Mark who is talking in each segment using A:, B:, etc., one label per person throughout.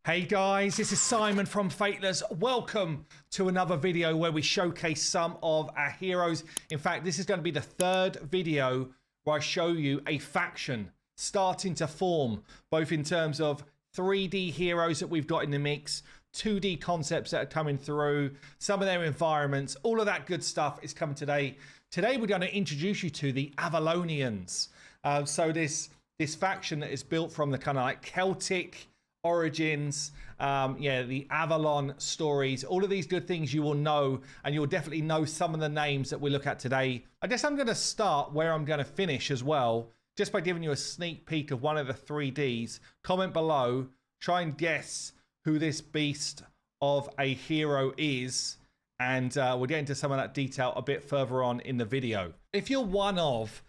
A: Hey guys, this is Simon from Fateless. Welcome to another video where we showcase some of our heroes. In fact, this is going to be the third video where I show you a faction starting to form, both in terms of 3D heroes that we've got in the mix, 2D concepts that are coming through, some of their environments, all of that good stuff is coming today. Today we're going to introduce you to the AVALONians. So this faction that is built from the kind of like Celtic origins, the Avalon stories, all of these good things you will know, and you'll definitely know some of the names that we look at today. I guess I'm going to start where I'm going to finish as well, just by giving you a sneak peek of one of the 3Ds. Comment below, try and guess who this beast of a hero is, and we'll get into some of that detail a bit further on in the video. If you're one of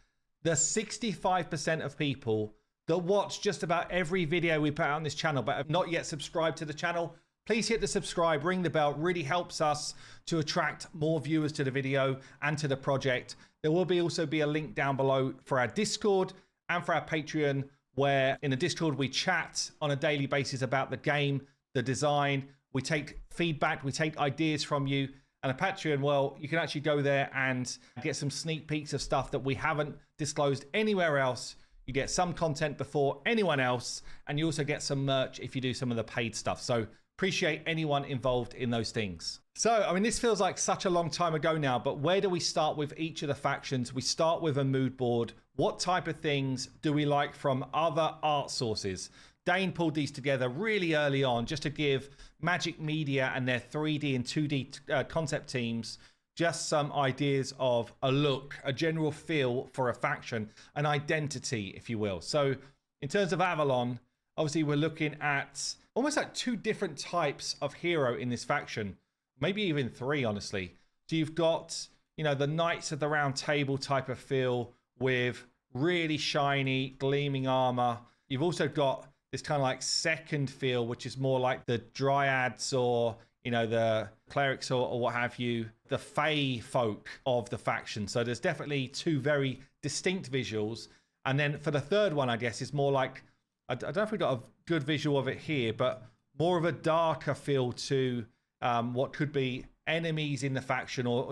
A: the 65% of people that watch just about every video we put out on this channel but have not yet subscribed to the channel, please hit the subscribe, ring the bell. It really helps us to attract more viewers to the video and to the project. There will also be a link down below for our Discord and for our Patreon, where in the Discord we chat on a daily basis about the game, the design. We take feedback, we take ideas from you. And a Patreon, well, you can actually go there and get some sneak peeks of stuff that we haven't disclosed anywhere else. You get some content before anyone else, and you also get some merch if you do some of the paid stuff. So appreciate anyone involved in those things. So, I mean, this feels like such a long time ago now, but where do we start with each of the factions? We start with a mood board. What type of things do we like from other art sources? Dane pulled these together really early on just to give Magic Media and their 3D and 2D concept teams just some ideas of a look, a general feel for a faction, an identity, if you will. So in terms of Avalon, obviously we're looking at almost like two different types of hero in this faction, maybe even three, honestly. So you've got, the Knights of the Round Table type of feel with really shiny, gleaming armor. You've also got this kind of like second feel, which is more like the Dryads or the clerics or what have you, the Fey folk of the faction. So there's definitely two very distinct visuals. And then for the third one, I guess, is more like, I don't know if we've got a good visual of it here, but more of a darker feel to what could be enemies in the faction, or,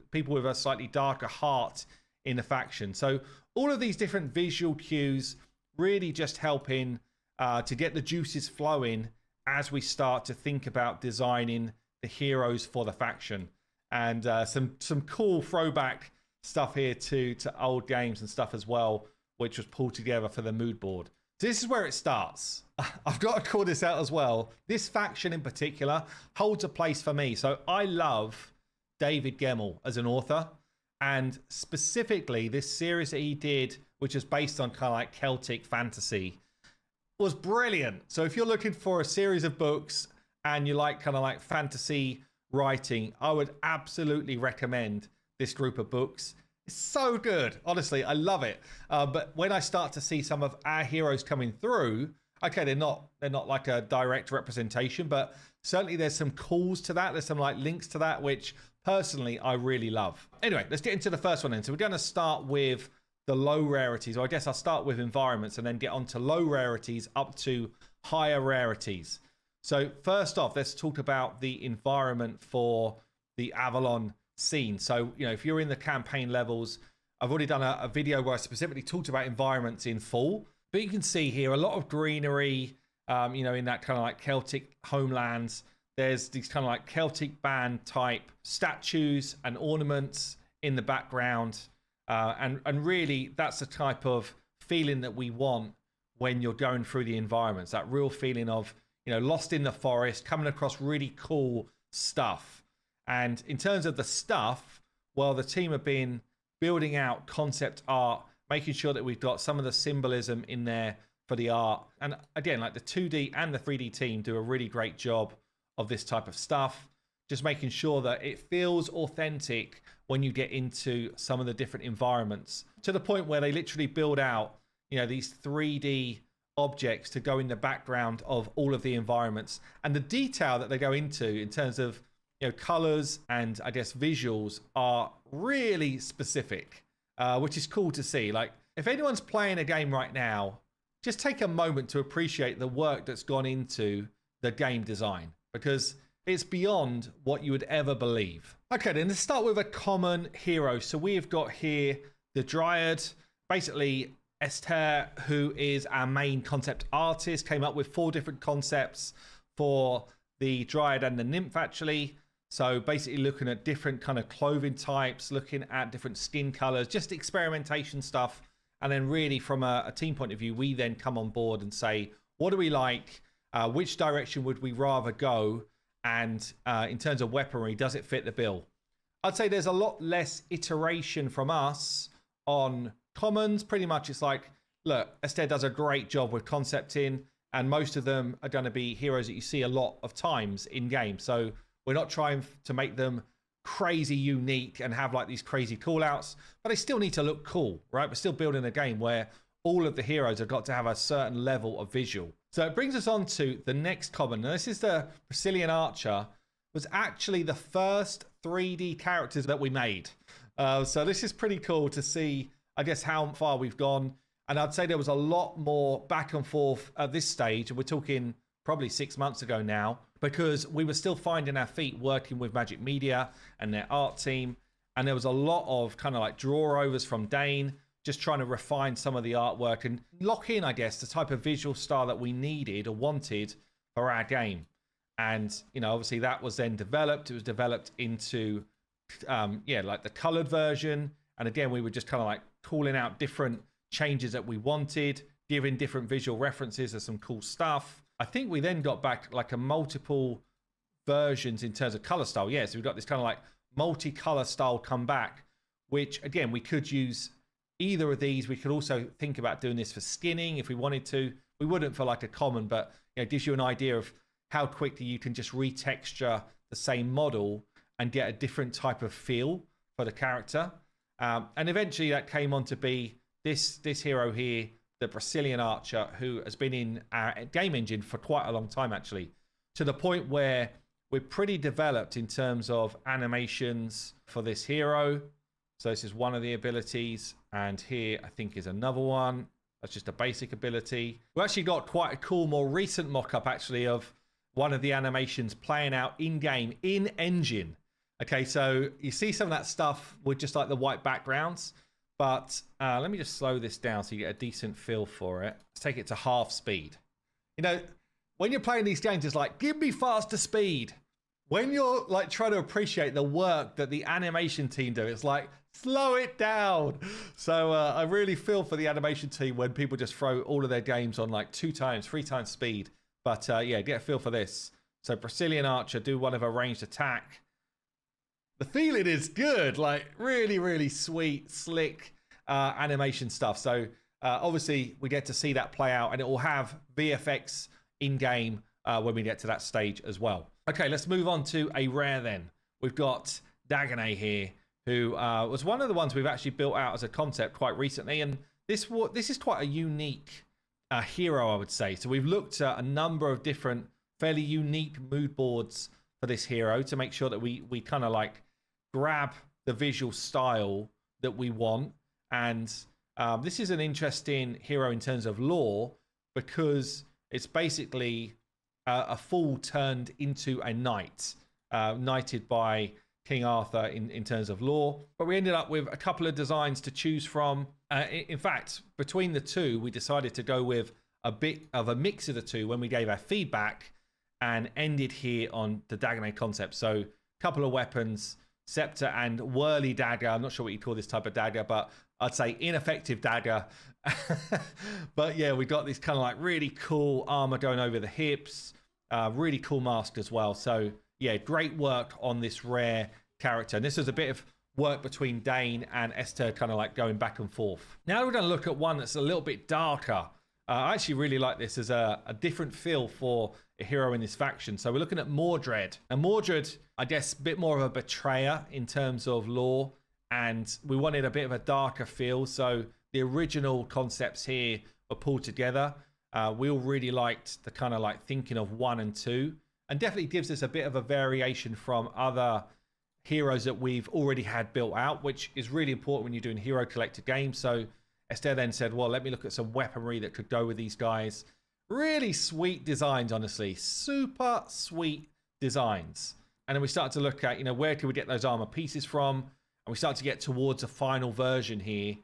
A: people with a slightly darker heart in the faction. So all of these different visual cues really just helping to get the juices flowing as we start to think about designing the heroes for the faction. And some cool throwback stuff here to old games and stuff as well, which was pulled together for the mood board. So this is where it starts. I've got to call this out as well. This faction in particular holds a place for me. So I love David Gemmell as an author, and specifically this series that he did, which is based on kind of like Celtic fantasy, was brilliant. So if you're looking for a series of books and you like kind of like fantasy writing, I would absolutely recommend this group of books. It's so good. Honestly, I love it. But when I start to see some of our heroes coming through, okay, they're not like a direct representation, but certainly there's some calls to that. There's some like links to that, which personally I really love. Anyway, let's get into the first one then. So we're going to start with the low rarities, or I guess I'll start with environments and then get on to low rarities up to higher rarities. So first off, let's talk about the environment for the Avalon scene. So, if you're in the campaign levels, I've already done a video where I specifically talked about environments in full, but you can see here a lot of greenery, in that kind of like Celtic homelands. There's these kind of like Celtic band type statues and ornaments in the background. And really, that's the type of feeling that we want when you're going through the environments. That real feeling of, lost in the forest, coming across really cool stuff. And in terms of the stuff, well, the team have been building out concept art, making sure that we've got some of the symbolism in there for the art. And again, like the 2D and the 3D team do a really great job of this type of stuff. Just making sure that it feels authentic when you get into some of the different environments, to the point where they literally build out, these 3D objects to go in the background of all of the environments. And the detail that they go into in terms of, colors and I guess visuals are really specific, which is cool to see. Like, if anyone's playing a game right now, just take a moment to appreciate the work that's gone into the game design, because it's beyond what you would ever believe. Okay, then let's start with a common hero. So we've got here the Dryad. Basically, Esther, who is our main concept artist, came up with 4 different concepts for the Dryad and the Nymph, actually. So basically looking at different kind of clothing types, looking at different skin colors, just experimentation stuff. And then really from a team point of view, we then come on board and say, what do we like? Which direction would we rather go? And in terms of weaponry, does it fit the bill? I'd say there's a lot less iteration from us on commons. Pretty much it's like, look, Esther does a great job with concepting, and most of them are going to be heroes that you see a lot of times in game. So we're not trying to make them crazy unique and have like these crazy call outs, but they still need to look cool, right? We're still building a game where all of the heroes have got to have a certain level of visual. So it brings us on to the next common. Now, this is the Brazilian Archer. Was actually the first 3D characters that we made. So this is pretty cool to see, I guess, how far we've gone. And I'd say there was a lot more back and forth at this stage. And we're talking probably 6 months ago now, because we were still finding our feet working with Magic Media and their art team. And there was a lot of kind of like draw overs from Dane, just trying to refine some of the artwork and lock in, I guess, the type of visual style that we needed or wanted for our game. And, you know, obviously that was then developed. It was developed into, like the colored version. And again, we were just kind of like calling out different changes that we wanted, giving different visual references of some cool stuff. I think we then got back like a multiple versions in terms of color style. Yeah, so we've got this kind of like multi-color style come back, which again, we could use either of these. We could also think about doing this for skinning if we wanted to. We wouldn't for like a common, but you know, it gives you an idea of how quickly you can just retexture the same model and get a different type of feel for the character. And eventually that came on to be this hero here, the Brazilian Archer, who has been in our game engine for quite a long time, actually, to the point where we're pretty developed in terms of animations for this hero. So this is one of the abilities. And here, I think, is another one. That's just a basic ability. We actually got quite a cool, more recent mock-up, actually, of one of the animations playing out in-game, in-engine. Okay, so you see some of that stuff with just like the white backgrounds. But let me just slow this down so you get a decent feel for it. Let's take it to half speed. You know, when you're playing these games, it's like, give me faster speed. When you're like trying to appreciate the work that the animation team do, it's like, slow it down. So I really feel for the animation team when people just throw all of their games on like 2 times, 3 times speed. But yeah, get a feel for this. So Brazilian Archer, do one of a ranged attack. The feeling is good, like really, really sweet, slick animation stuff. So obviously we get to see that play out, and it will have VFX in-game when we get to that stage as well. Okay, let's move on to a rare then. We've got Dagonet here, who was one of the ones we've actually built out as a concept quite recently. And this is quite a unique hero, I would say. So we've looked at a number of different fairly unique mood boards for this hero to make sure that we kind of like grab the visual style that we want. And this is an interesting hero in terms of lore, because it's basically a fool turned into a knight, knighted by King Arthur in terms of lore. But we ended up with a couple of designs to choose from. In fact, between the two, we decided to go with a bit of a mix of the two when we gave our feedback, and ended here on the Dagonet concept. So a couple of weapons, scepter and whirly dagger. I'm not sure what you call this type of dagger, but I'd say ineffective dagger. But yeah, we got this kind of like really cool armor going over the hips, really cool mask as well. So yeah, great work on this rare character. And this was a bit of work between Dane and Esther, kind of like going back and forth. Now we're going to look at one that's a little bit darker. I actually really like this as a different feel for a hero in this faction. So we're looking at Mordred. And Mordred, I guess, a bit more of a betrayer in terms of lore. And we wanted a bit of a darker feel. So the original concepts here were pulled together. We all really liked the kind of like thinking of 1 and 2. And definitely gives us a bit of a variation from other heroes that we've already had built out, which is really important when you're doing hero collector games. So Esther then said, well, let me look at some weaponry that could go with these guys. Really sweet designs, honestly. Super sweet designs. And then we start to look at, you know, where can we get those armor pieces from? And we start to get towards a final version here.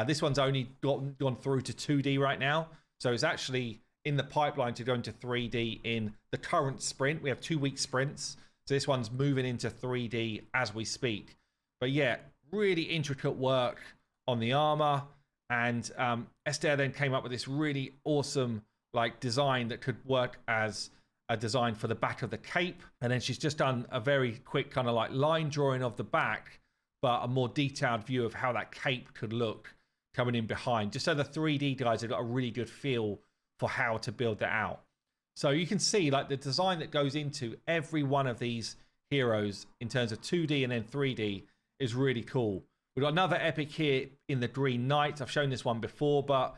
A: This one's only gone through to 2D right now. So it's actually in the pipeline to go into 3D in the current sprint. We have 2-week sprints. So this one's moving into 3D as we speak. But yeah, really intricate work on the armor. And Esther then came up with this really awesome like design that could work as a design for the back of the cape. And then she's just done a very quick kind of like line drawing of the back, but a more detailed view of how that cape could look coming in behind, just so the 3D guys have got a really good feel for how to build that out. So you can see like the design that goes into every one of these heroes in terms of 2D and then 3D is really cool. We've got another epic here in the Green Knight. I've shown this one before, but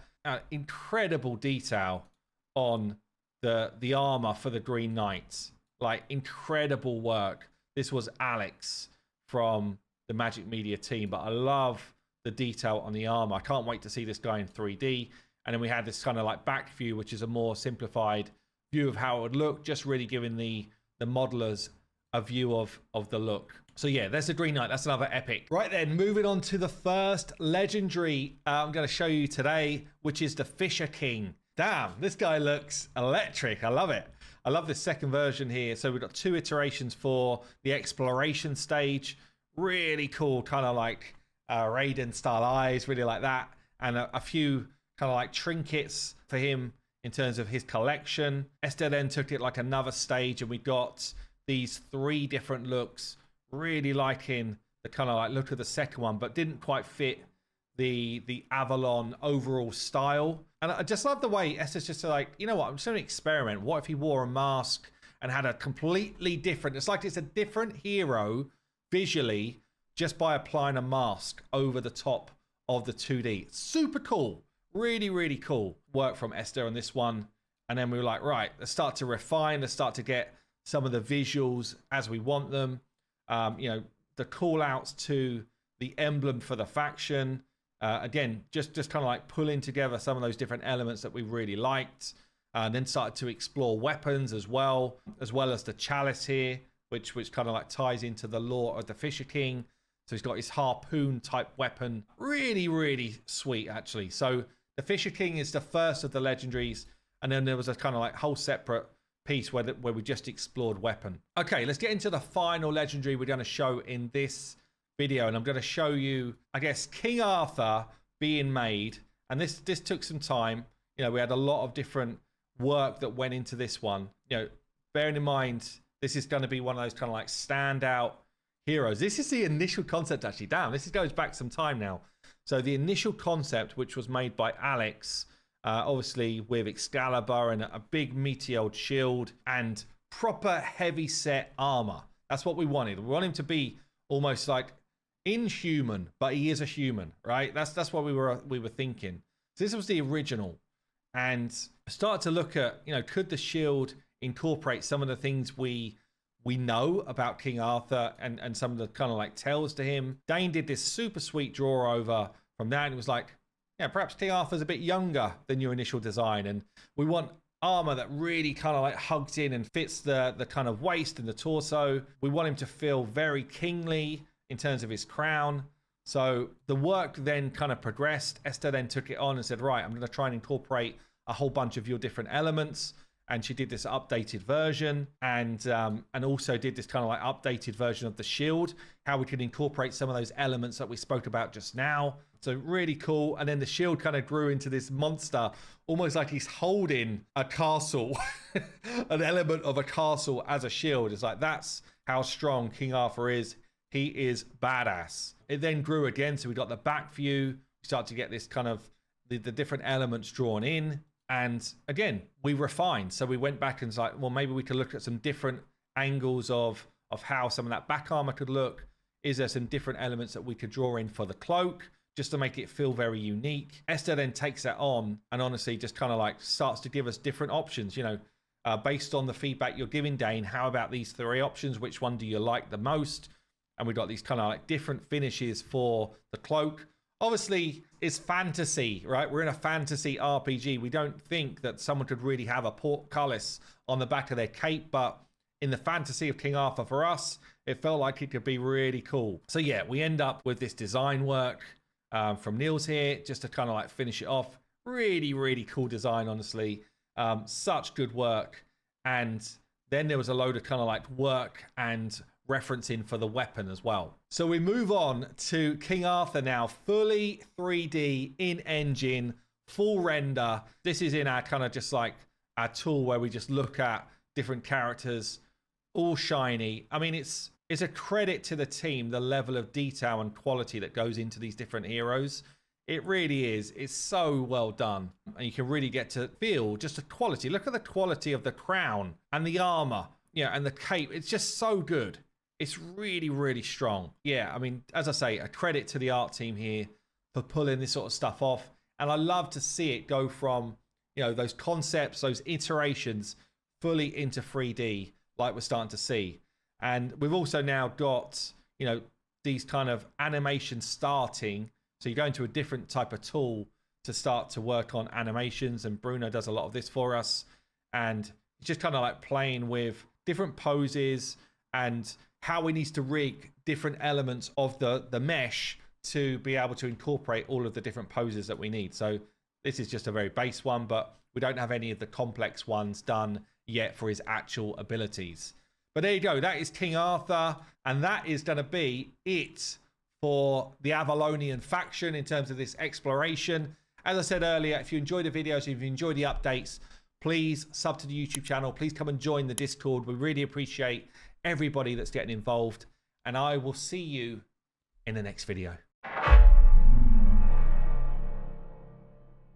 A: incredible detail on the armor for the Green Knights. Like incredible work. This was Alex from the Magic Media team, but I love the detail on the armor. I can't wait to see this guy in 3D. And then we had this kind of like back view, which is a more simplified view of how it would look, just really giving the modelers a view of the look. So yeah, there's the Green Knight. That's another epic. Right then, moving on to the first legendary I'm going to show you today, which is the Fisher King. Damn, this guy looks electric. I love it. I love this second version here. So we've got 2 iterations for the exploration stage. Really cool, kind of like Raiden style eyes, really like that. And a few kind of like trinkets for him in terms of his collection. Esther then took it like another stage, and we got these 3 different looks. Really liking the kind of like look of the second one, but didn't quite fit the Avalon overall style. And I just love the way Esther's just like, you know what, I'm just going to experiment. What if he wore a mask and had a completely different, it's like it's a different hero visually just by applying a mask over the top of the 2D. Super cool. Really, really cool work from Esther on this one. And then we were like, right, let's start to refine. Let's start to get some of the visuals as we want them. You know, the call outs to the emblem for the faction. Again, just kind of like pulling together some of those different elements that we really liked. And then started to explore weapons as well as the chalice here, which kind of like ties into the lore of the Fisher King. So he's got his harpoon type weapon. Really, really sweet, actually. So the Fisher King is the first of the legendaries. And then there was a kind of like whole separate piece where we just explored weapon. Okay, let's get into the final legendary we're going to show in this video. And I'm going to show you, I guess, King Arthur being made. And this took some time. You know, we had a lot of different work that went into this one. You know, bearing in mind, this is going to be one of those kind of like standout heroes. This is the initial concept, actually. Damn, this goes back some time now. So the initial concept, which was made by Alex, obviously with Excalibur and a big meteored shield and proper heavy set armor. That's what we wanted. We want him to be almost like inhuman, but he is a human, right? That's what we were thinking. So this was the original, and I started to look at, you know, could the shield incorporate some of the things we know about King Arthur and some of the kind of like tells to him. Dane did this super sweet draw over from that, and it was like, yeah, perhaps King Arthur's a bit younger than your initial design, and we want armor that really kind of like hugs in and fits the kind of waist and the torso. We want him to feel very kingly in terms of his crown. So the work then kind of progressed. Esther then took it on and said, right, I'm going to try and incorporate a whole bunch of your different elements. And she did this updated version, and also did this kind of like updated version of the shield, how we could incorporate some of those elements that we spoke about just now. So really cool. And then the shield kind of grew into this monster, almost like he's holding a castle, an element of a castle as a shield. It's like, that's how strong King Arthur is. He is badass. It then grew again. So we got the back view. We start to get this kind of the different elements drawn in. And again, we refined. So we went back and was like, well, maybe we could look at some different angles of how some of that back armor could look. Is there some different elements that we could draw in for the cloak, just to make it feel very unique? Esther then takes that on and honestly just kind of like starts to give us different options, you know, based on the feedback you're giving, Dane. How about these 3 options? Which one do you like the most? And we got these kind of like different finishes for the cloak. Obviously, it's fantasy, right? We're in a fantasy RPG. We don't think that someone could really have a portcullis on the back of their cape, but in the fantasy of King Arthur for us, it felt like it could be really cool. So yeah, we end up with this design work from Niels here, just to kind of like finish it off. Really, really cool design, honestly. Such good work. And then there was a load of kind of like work and referencing for the weapon as well. So we move on to King Arthur now, fully 3D in engine, full render. This is in our kind of just like our tool where we just look at different characters, all shiny. I mean, it's a credit to the team, the level of detail and quality that goes into these different heroes. It really is. It's so well done. And you can really get to feel just the quality. Look at the quality of the crown and the armor, yeah, and the cape. It's just so good. It's really, really strong. Yeah, I mean, as I say, a credit to the art team here for pulling this sort of stuff off. And I love to see it go from, you know, those concepts, those iterations fully into 3D like we're starting to see. And we've also now got, you know, these kind of animations starting. So you go into a different type of tool to start to work on animations. And Bruno does a lot of this for us. And just kind of like playing with different poses and how we need to rig different elements of the mesh to be able to incorporate all of the different poses that we need. So this is just a very base one, but we don't have any of the complex ones done yet for his actual abilities. But there you go. That is King Arthur. And that is going to be it for the Avalonian faction in terms of this exploration. As I said earlier, if you enjoyed the videos, if you enjoyed the updates, please sub to the YouTube channel. Please come and join the Discord. We really appreciate everybody that's getting involved. And I will see you in the next video.